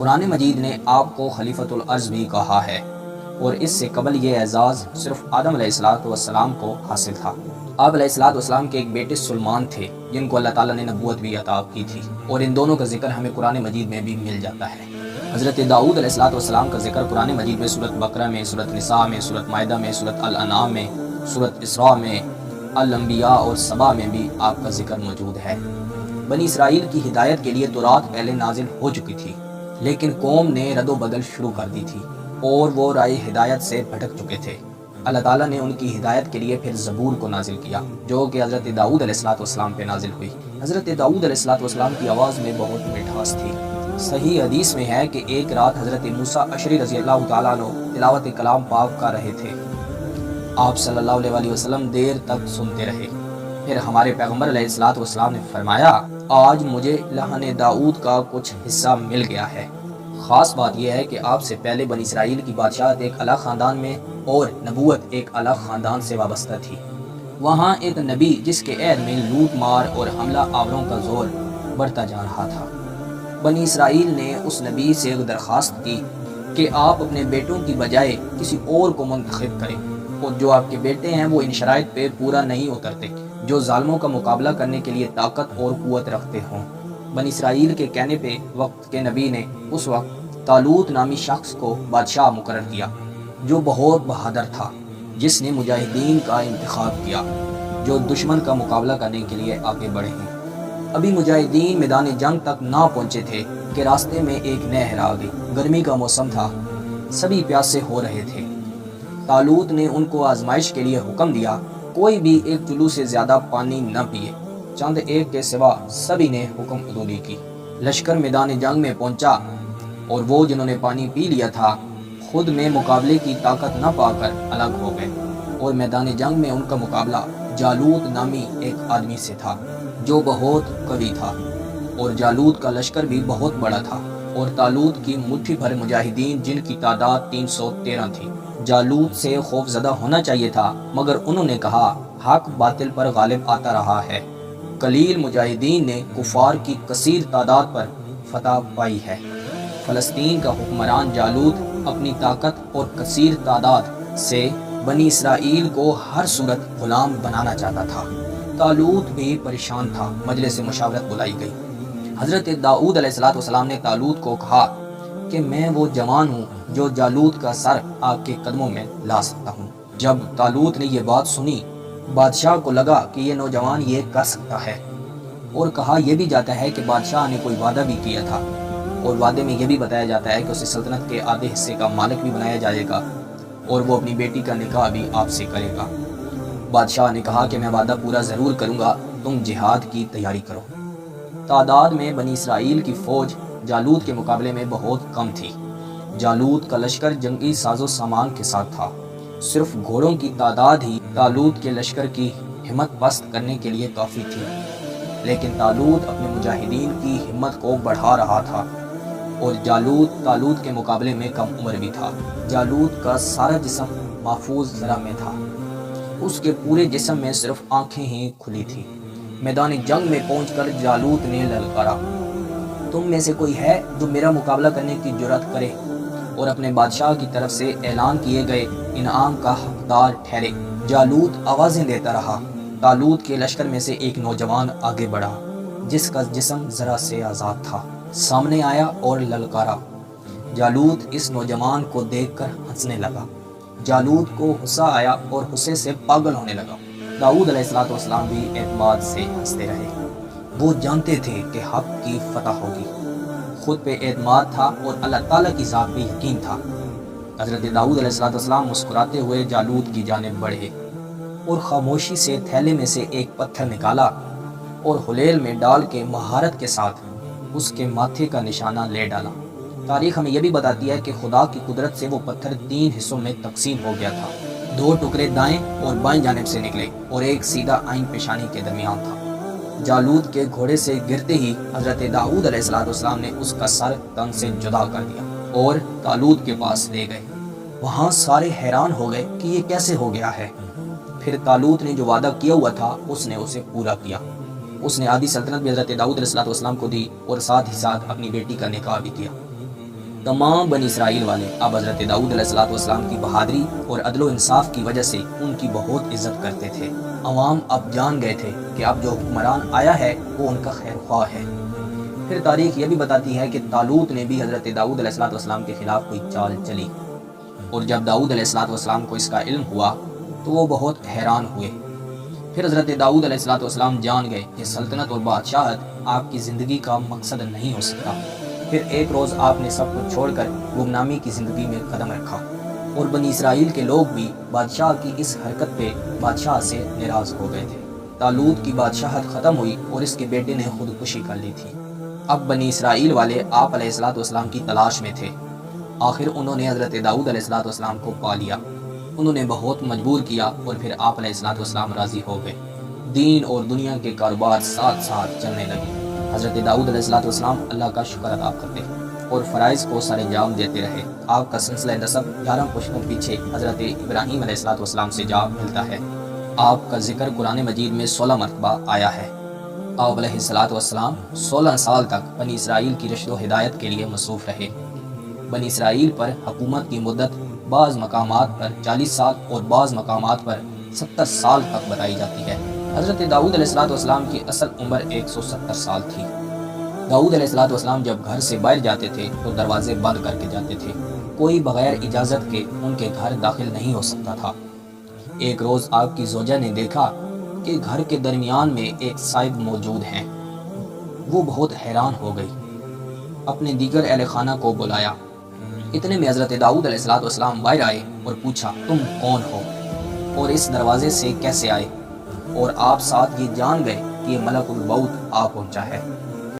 قرآن مجید نے آپ کو خلیفۃ الارض بھی کہا ہے، اور اس سے قبل یہ اعزاز صرف آدم علیہ السلام کو حاصل تھا۔ آپ علیہ السلام کے ایک بیٹے سلمان تھے جن کو اللہ تعالیٰ نے نبوت بھی عطا کی تھی، اور ان دونوں کا ذکر ہمیں قرآن مجید میں بھی مل جاتا ہے۔ حضرت داؤد علیہ السلام کا ذکر قرآن مجید میں سورۃ بقرہ میں، سورۃ نساء میں، سورۃ مائدہ میں، سورۃ الانعام میں، سورۃ اسراء میں، الانبیاء اور سبا میں بھی آپ کا ذکر موجود ہے۔ بنی اسرائیل کی ہدایت کے لیے تورات پہلے نازل ہو چکی تھی، لیکن قوم نے رد و بدل شروع کر دی تھی اور وہ راہ ہدایت سے بھٹک چکے تھے۔ اللہ تعالیٰ نے ان کی ہدایت کے لیے پھر زبور کو نازل کیا، جو کہ حضرت داؤد علیہ السلام پہ نازل ہوئی۔ حضرت داؤد علیہ السلام کی آواز میں بہت مٹھاس تھی۔ صحیح حدیث میں ہے کہ ایک رات حضرت موسیٰ اشعری رضی اللہ تعالیٰ عنہ تلاوت کلام پاک کر رہے تھے۔ آپ صلی اللہ علیہ وسلم دیر تک سنتے رہے۔ پھر ہمارے پیغمبر علیہ السلام نے فرمایا، آج مجھے لہن داؤد کا کچھ حصہ مل گیا ہے۔ خاص بات یہ ہے کہ آپ سے پہلے بنی اسرائیل کی بادشاہت ایک الگ خاندان میں اور نبوت ایک الگ خاندان سے وابستہ تھی۔ وہاں ایک نبی جس کے عہد میں لوٹ مار اور حملہ آوروں کا زور بڑھتا جا رہا تھا۔ بنی اسرائیل نے اس نبی سے درخواست کی کہ آپ اپنے بیٹوں کی بجائے کسی اور کو منتخب کریں، اور جو آپ کے بیٹے ہیں وہ ان شرائط پہ پورا نہیں اترتے، جو ظالموں کا مقابلہ کرنے کے لیے طاقت اور قوت رکھتے ہوں۔ بنی اسرائیل کے کہنے پہ وقت کے نبی نے اس وقت طالوت نامی شخص کو بادشاہ مقرر کیا، جو بہت بہادر تھا، جس نے مجاہدین کا انتخاب کیا جو دشمن کا مقابلہ کرنے کے لیے آگے بڑھے ہیں۔ ابھی مجاہدین میدان جنگ تک نہ پہنچے تھے کہ راستے میں ایک نہر آ گئی۔ گرمی کا موسم تھا، سبھی پیاسے ہو رہے تھے۔ طالوت نے ان کو آزمائش کے لیے حکم دیا، کوئی بھی ایک چلو سے زیادہ پانی نہ پیے۔ چند ایک کے سوا سبھی نے حکم عدولی کی۔ لشکر میدان جنگ میں پہنچا، اور وہ جنہوں نے پانی پی لیا تھا خود میں مقابلے کی طاقت نہ پا کر الگ ہو گئے، اور میدان جنگ میں ان کا مقابلہ جالوت نامی ایک آدمی سے تھا جو بہت قوی تھا، اور جالوت کا لشکر بھی بہت بڑا تھا، اور طالوت کی مٹھی بھر مجاہدین جن کی تعداد 313 تھی۔ جالوت سے خوف زدہ ہونا چاہیے تھا، مگر انہوں نے کہا حق باطل پر غالب آتا رہا ہے۔ قلیل مجاہدین نے کفار کی کثیر تعداد پر فتح پائی ہے۔ فلسطین کا حکمران جالوت اپنی طاقت اور کثیر تعداد سے بنی اسرائیل کو ہر صورت غلام بنانا چاہتا تھا۔ طالوت بھی پریشان تھا۔ مجلس مشاورت بلائی گئی۔ حضرت داؤد علیہ السلام نے طالوت کو کہا کہ میں وہ جوان ہوں جو جالوت کا سر آپ کے قدموں میں لا سکتا ہوں۔ جب طالوت نے یہ بات سنی، بادشاہ کو لگا کہ یہ نوجوان یہ کر سکتا ہے، اور کہا یہ بھی جاتا ہے کہ بادشاہ نے کوئی وعدہ بھی کیا تھا، اور وعدے میں یہ بھی بتایا جاتا ہے کہ اسے سلطنت کے آدھے حصے کا مالک بھی بنایا جائے گا، اور وہ اپنی بیٹی کا نکاح بھی آپ سے کرے گا۔ بادشاہ نے کہا کہ میں وعدہ پورا ضرور کروں گا، تم جہاد کی تیاری کرو۔ تعداد میں بنی اسرائیل کی فوج جالوت کے مقابلے میں بہت کم تھی۔ جالوت کا لشکر جنگی ساز و سامان کے ساتھ تھا۔ صرف گھوڑوں کی تعداد ہی طالوت کے لشکر کی ہمت پست کرنے کے لیے کافی تھی، لیکن طالوت اپنے مجاہدین کی ہمت کو بڑھا رہا تھا، اور جالوت طالوت کے مقابلے میں کم عمر بھی تھا۔ جالوت کا سارا جسم محفوظ زرہ میں تھا، اس کے پورے جسم میں صرف آنکھیں ہی کھلی تھی۔ میدان جنگ میں پہنچ کر جالوت نے للکارا، تم میں سے کوئی ہے جو میرا مقابلہ کرنے کی جرأت کرے اور اپنے بادشاہ کی طرف سے اعلان کیے گئے انعام کا حقدار ٹھہرے؟ جالوت آوازیں دیتا رہا۔ طالوت کے لشکر میں سے ایک نوجوان آگے بڑھا جس کا جسم ذرا سے آزاد تھا، سامنے آیا اور للکارا۔ جالوت اس نوجوان کو دیکھ کر ہنسنے لگا۔ جالوت کو غصہ آیا اور غصے سے پاگل ہونے لگا۔ داؤد علیہ السلام بھی اعتماد سے ہنستے رہے۔ وہ جانتے تھے کہ حق کی فتح ہوگی۔ خود پہ اعتماد تھا اور اللہ تعالیٰ کی ذات پہ یقین تھا۔ حضرت داؤد علیہ السلام مسکراتے ہوئے جالوت کی جانب بڑھے اور خاموشی سے تھیلے میں سے ایک پتھر نکالا اور حلیل میں ڈال کے مہارت کے ساتھ اس کے ماتھے کا نشانہ لے ڈالا۔ تاریخ ہمیں یہ بھی بتاتی ہے کہ خدا کی قدرت سے وہ پتھر 3 حصوں میں تقسیم ہو گیا تھا۔ 2 ٹکڑے دائیں اور بائیں جانب سے نکلے اور ایک سیدھا آئین پیشانی کے درمیان تھا۔ جالوت کے گھوڑے سے گرتے ہی حضرت داؤد علیہ السلام نے اس کا سر تن سے جدا کر دیا اور طالوت کے پاس لے گئے۔ وہاں سارے حیران ہو گئے کہ یہ کیسے ہو گیا ہے۔ پھر طالوت نے جو وعدہ کیا ہوا تھا اس نے اسے پورا کیا۔ اس نے آدھی سلطنت بھی حضرت داؤد علیہ السلام کو دی اور ساتھ ہی ساتھ اپنی بیٹی کا نکاح بھی کیا۔ تمام بنی اسرائیل والے اب حضرت داؤد علیہ السلام کی بہادری اور عدل و انصاف کی وجہ سے ان کی بہت عزت کرتے تھے۔ عوام اب جان گئے تھے کہ اب جو حکمران آیا ہے وہ ان کا خیر خواہ ہے۔ پھر تاریخ یہ بھی بتاتی ہے کہ طالوت نے بھی حضرت داؤد علیہ السلام کے خلاف کوئی چال چلی، اور جب داؤد علیہ السلام کو اس کا علم ہوا تو وہ بہت حیران ہوئے۔ پھر حضرت داؤد علیہ السلام جان گئے کہ سلطنت اور بادشاہت آپ کی زندگی کا مقصد نہیں ہو سکتا۔ پھر ایک روز آپ نے سب کچھ چھوڑ کر گمنامی کی زندگی میں قدم رکھا، اور بنی اسرائیل کے لوگ بھی بادشاہ کی اس حرکت پہ بادشاہ سے ناراض ہو گئے تھے۔ طالوت کی بادشاہت ختم ہوئی اور اس کے بیٹے نے خودکشی کر لی تھی۔ اب بنی اسرائیل والے آپ علیہ السلام کی تلاش میں تھے۔ آخر انہوں نے حضرت داؤد علیہ السلام کو پا لیا۔ انہوں نے بہت مجبور کیا اور پھر آپ علیہ السلام راضی ہو گئے۔ دین اور دنیا کے کاروبار ساتھ ساتھ چلنے لگے۔ حضرت داؤد علیہ السلام اللہ کا شکر ادا کرتے اور فرائض کو سر انجام دیتے رہے۔ آپ کا سلسلہ نسب 11 پشتوں پیچھے حضرت ابراہیم علیہ السلام سے جا ملتا ہے۔ آپ کا ذکر قرآن مجید میں 16 مرتبہ آیا ہے۔ آپ علیہ السلام 16 سال تک بنی اسرائیل کی رشد و ہدایت کے لیے مصروف رہے۔ بنی اسرائیل پر حکومت کی مدت بعض مقامات پر 40 سال اور بعض مقامات پر 70 سال تک بتائی جاتی ہے۔ حضرت داؤد علیہ السلام کی اصل عمر 170 سال تھی۔ داؤد علیہ السلام جب گھر سے باہر جاتے تھے تو دروازے بند کر کے جاتے تھے۔ کوئی بغیر اجازت کے ان کے گھر داخل نہیں ہو سکتا تھا۔ ایک روز آپ کی زوجہ نے دیکھا کہ گھر کے درمیان میں ایک صاحب موجود ہیں۔ وہ بہت حیران ہو گئی، اپنے دیگر اہل خانہ کو بلایا۔ اتنے میں حضرت داؤد علیہ السلام باہر آئے اور پوچھا، تم کون ہو اور اس دروازے سے کیسے آئے؟ اور آپ ساتھ یہ جان گئے کہ یہ ملک الموت آ پہنچا ہے۔